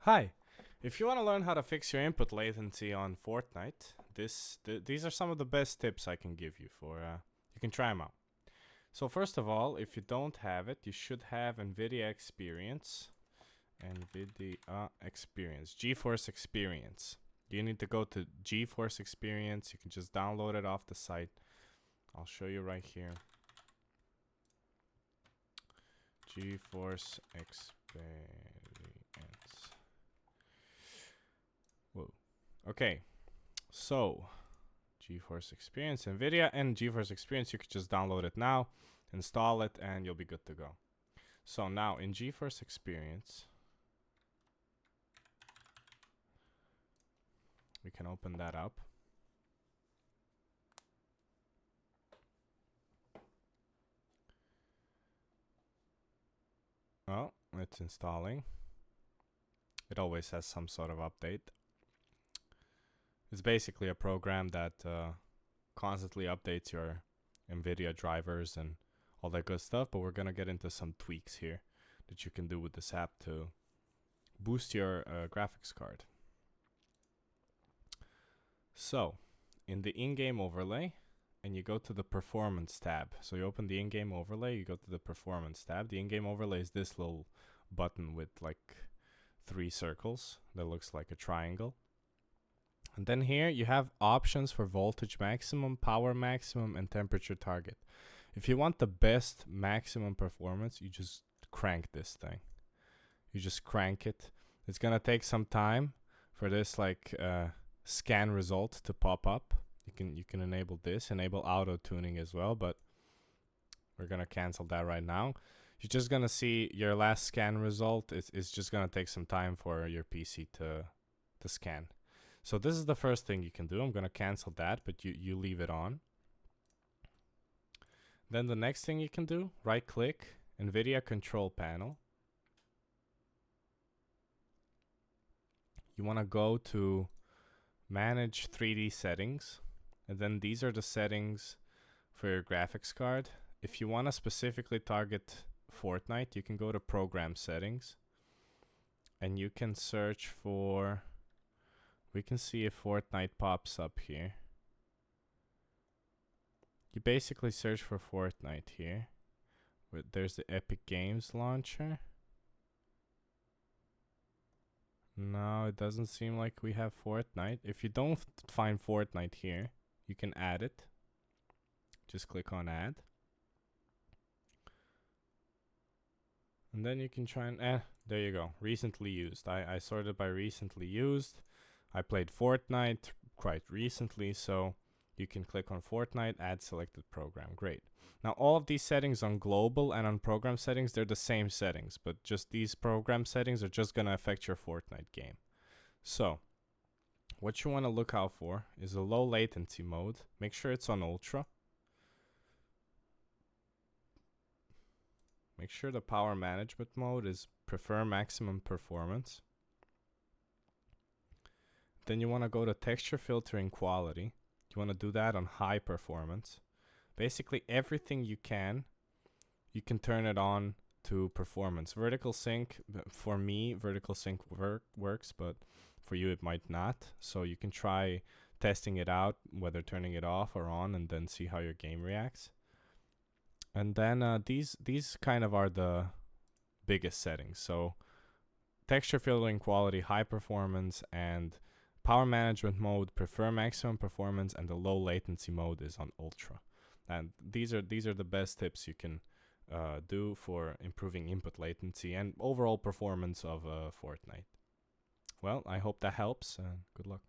Hi. If you want to learn how to fix your input latency on Fortnite, these are some of the best tips I can give you for you can try them out. So first of all, if you don't have it, you should have NVIDIA Experience. NVIDIA Experience, GeForce Experience. You need to go to GeForce Experience. You can just download it off the site. I'll show you right here. GeForce Experience. Whoa. Okay. So, GeForce Experience, NVIDIA, and GeForce Experience, you can just download it now, install it, and you'll be good to go. So now in GeForce Experience, we can open that up. Oh, it's installing. It always has some sort of update. It's basically a program that constantly updates your NVIDIA drivers and all that good stuff, but we're going to get into some tweaks here that you can do with this app to boost your graphics card. So, in the in-game overlay, and you go to the performance tab. So you open the in-game overlay, you go to the performance tab. The in-game overlay is this little button with like 3 circles that looks like a triangle. And then here you have options for voltage maximum, power maximum, and temperature target. If you want the best maximum performance, you just crank this thing. You just crank it. It's gonna take some time for this like scan result to pop up. You can enable this, enable auto tuning as well, but we're gonna cancel that right now. You're just gonna see your last scan result. It's just gonna take some time for your PC to scan. So this is the first thing you can do. I'm gonna cancel that, but you leave it on. Then the next thing you can do, right click, NVIDIA control panel. You wanna go to manage 3D settings. And then these are the settings for your graphics card. If you want to specifically target Fortnite, you can go to program settings. And you can search for, we can see if Fortnite pops up here. You basically search for Fortnite here. There's the Epic Games launcher. No, it doesn't seem like we have Fortnite. If you don't find Fortnite here, you can add it. Just click on add. And then you can try and, there you go. Recently used. I sorted by recently used. I played Fortnite quite recently, so you can click on Fortnite, add selected program. Great. Now all of these settings on global and on program settings, they're the same settings, but just these program settings are just gonna affect your Fortnite game. So, what you want to look out for is a low latency mode. Make sure it's on ultra. Make sure the power management mode is prefer maximum performance. Then you want to go to texture filtering quality. You want to do that on high performance. Basically everything you can turn it on to performance. Vertical sync, for me, vertical sync works, but for you it might not. So you can try testing it out, whether turning it off or on, and then see how your game reacts. And then these kind of are the biggest settings. So texture filtering quality, high performance, and power management mode, prefer maximum performance, and the low latency mode is on ultra. And these are the best tips you can do for improving input latency and overall performance of Fortnite. Well, I hope that helps, and good luck.